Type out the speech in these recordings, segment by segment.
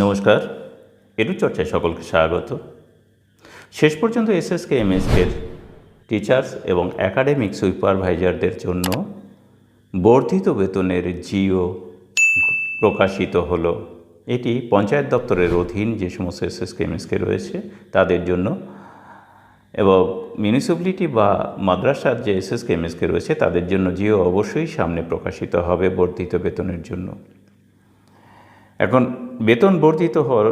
নমস্কার, এডুচর্চায় সকলকে স্বাগত। শেষ পর্যন্ত এসএসকে এমএসকের টিচার্স এবং একাডেমিক সুপারভাইজারদের জন্য বর্ধিত বেতনের জিও প্রকাশিত হলো। এটি পঞ্চায়েত দপ্তরের অধীন যে সমস্ত এসএসকে এমএসকে রয়েছে তাদের জন্য, এবং মিউনিসিপ্যালিটি বা মাদ্রাসার যে এসএসকে এমএসকে রয়েছে তাদের জন্য জিও অবশ্যই সামনে প্রকাশিত হবে বর্ধিত বেতনের জন্য। এখন বেতন বর্ধিত হওয়ার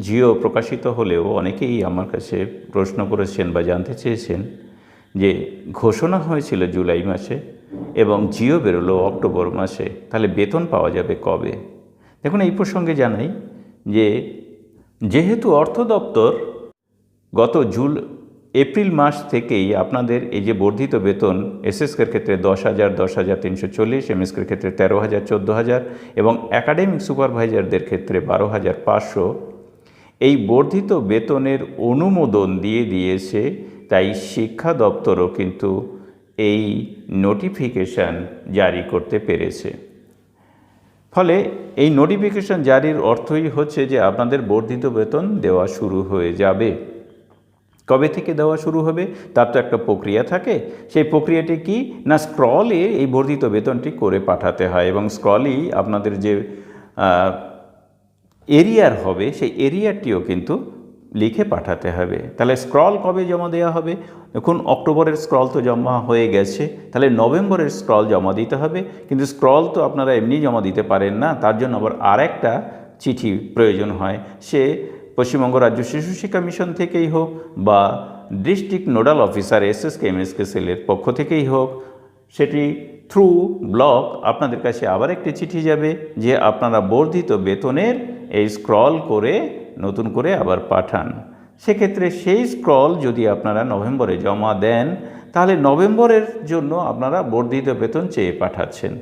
জিও প্রকাশিত হলেও অনেকেই আমার কাছে প্রশ্ন করেছেন বা জানতে চেয়েছেন যে ঘোষণা হয়েছিল জুলাই মাসে এবং জিও বেরোলো অক্টোবর মাসে, তাহলে বেতন পাওয়া যাবে কবে? দেখুন, এই প্রসঙ্গে জানাই যে যেহেতু অর্থ দপ্তর গত এপ্রিল মাস থেকেই আপনাদের এই যে বর্ধিত বেতন এসএসকের ক্ষেত্রে 10,000, 10,340, এমএসকের ক্ষেত্রে 13,000, 14,000 এবং একাডেমিক সুপারভাইজারদের ক্ষেত্রে 12,500 এই বর্ধিত বেতনের অনুমোদন দিয়ে দিয়েছে। তাই শিক্ষা দপ্তরও কিন্তু এই নোটিফিকেশান জারি করতে পেরেছে। ফলে এই নোটিফিকেশান জারির অর্থই হচ্ছে যে আপনাদের বর্ধিত বেতন দেওয়া শুরু হয়ে যাবে। কবে থেকে দেওয়া শুরু হবে তার তো একটা প্রক্রিয়া থাকে। সেই প্রক্রিয়াটি কি না, স্ক্রলে এই বর্ধিত বেতনটি করে পাঠাতে হয় এবং স্ক্রলই আপনাদের যে এরিয়ার হবে সেই এরিয়ারটিও কিন্তু লিখে পাঠাতে হবে। তাহলে স্ক্রল কবে জমা দেওয়া হবে? দেখুন, অক্টোবরের স্ক্রল তো জমা হয়ে গেছে, তাহলে নভেম্বরের স্ক্রল জমা দিতে হবে। কিন্তু স্ক্রল তো আপনারা এমনি জমা দিতে পারেন না, তার জন্য আবার আরেকটা চিঠি প্রয়োজন হয়। সে পশ্চিমবঙ্গ রাজ্য শিশু শিক্ষা মিশন থেকেই হোক বা district nodal officer SSK MSK সেলের পক্ষ থেকেই হোক, সেটি থ্রু ব্লক আপনাদের কাছে আবার একটি চিঠি যাবে যে আপনারা বর্ধিত বেতনের এই স্ক্রল করে নতুন করে আবার পাঠান। সেক্ষেত্রে সেই স্ক্রল যদি আপনারা নভেম্বরে জমা দেন তাহলে নভেম্বরের জন্য আপনারা বর্ধিত বেতন চেয়ে পাঠাচ্ছেন,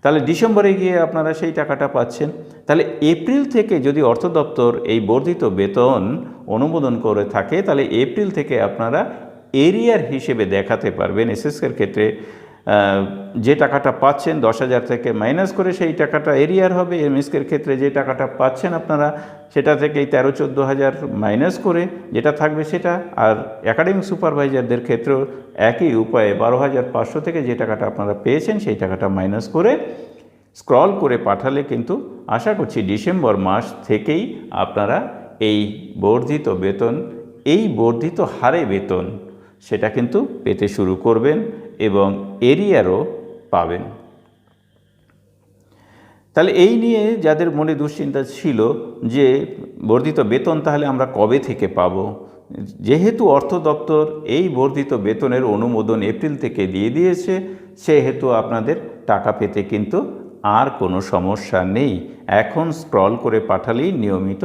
তাহলে ডিসেম্বরে গিয়ে আপনারা সেই টাকাটা পাচ্ছেন। তাহলে এপ্রিল থেকে যদি অর্থ দপ্তর এই বর্ধিত বেতন অনুমোদন করে থাকে তাহলে এপ্রিল থেকে আপনারা এরিয়ার হিসেবে দেখাতে পারবেন। এসএসকের ক্ষেত্রে যে টাকাটা পাচ্ছেন 10,000 থেকে মাইনাস করে সেই টাকাটা এরিয়ার হবে। এমএসকের ক্ষেত্রে যে টাকাটা পাচ্ছেন আপনারা সেটা থেকেই 13-14,000 মাইনাস করে যেটা থাকবে সেটা। আর একাডেমিক সুপারভাইজারদের ক্ষেত্রেও একই উপায়ে 12,500 থেকে যে টাকাটা আপনারা পেয়েছেন সেই টাকাটা মাইনাস করে স্ক্রল করে পাঠালে কিন্তু আশা করছি ডিসেম্বর মাস থেকেই আপনারা এই বর্ধিত বেতন, এই বর্ধিত হারে বেতন সেটা কিন্তু পেতে শুরু করবেন এবং এরিয়ারও পাবেন। তাহলে এই নিয়ে যাদের মনে দুশ্চিন্তা ছিল যে বর্ধিত বেতন তাহলে আমরা কবে থেকে পাব, যেহেতু অর্থ দপ্তর এই বর্ধিত বেতনের অনুমোদন এপ্রিল থেকে দিয়ে দিয়েছে সেহেতু আপনাদের টাকা পেতে কিন্তু আর কোনো সমস্যা নেই। এখন স্ক্রল করে পাঠালেই নিয়মিত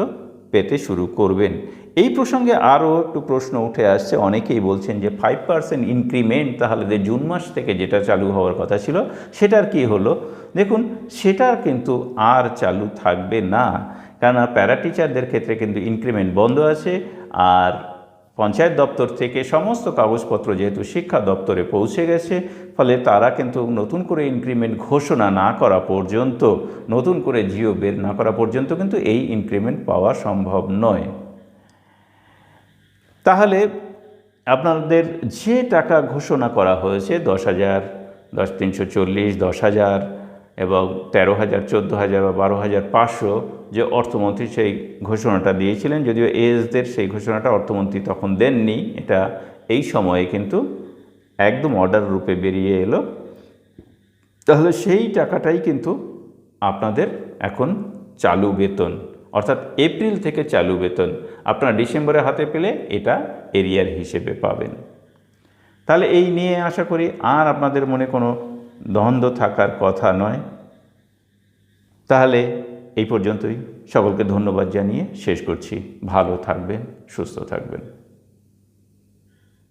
পেতে শুরু করবেন। এই প্রসঙ্গে আরও একটু প্রশ্ন উঠে আসছে, অনেকেই বলছেন যে 5% ইনক্রিমেন্ট তাহলে যে জুন মাস থেকে যেটা চালু হওয়ার কথা ছিল সেটার কি হলো? দেখুন, সেটার কিন্তু আর চালু থাকবে না, কারণ প্যারা টিচারদের ক্ষেত্রে কিন্তু ইনক্রিমেন্ট বন্ধ আছে। আর পঞ্চায়েত দপ্তর থেকে সমস্ত কাগজপত্র যেহেতু শিক্ষা দপ্তরে পৌঁছে গেছে, ফলে তারা কিন্তু নতুন করে ইনক্রিমেন্ট ঘোষণা না করা পর্যন্ত, নতুন করে জিও বের না করা পর্যন্ত কিন্তু এই ইনক্রিমেন্ট পাওয়া সম্ভব নয়। তাহলে আপনাদের যে টাকা ঘোষণা করা হয়েছে 10,000, 10,340, 10,000 এবং 13,000, 14,000 বা 12,500 যে অর্থমন্ত্রী সেই ঘোষণাটা দিয়েছিলেন, যদিও এএসদের সেই ঘোষণাটা অর্থমন্ত্রী তখন দেননি, এটা এই সময়ে কিন্তু একদম অর্ডার রূপে বেরিয়ে এলো। তাহলে সেই টাকাটাই কিন্তু আপনাদের এখন চালু বেতন, অর্থাৎ এপ্রিল থেকে চালু বেতন আপনারা ডিসেম্বরে হাতে পেলে এটা এরিয়ার হিসেবে পাবেন। তাহলে এই নিয়ে আশা করি আর আপনাদের মনে কোনো দ্বন্দ্ব থাকার কথা নয়। তাহলে এই পর্যন্তই, সকলকে ধন্যবাদ জানিয়ে শেষ করছি। ভালো থাকবেন, সুস্থ থাকবেন।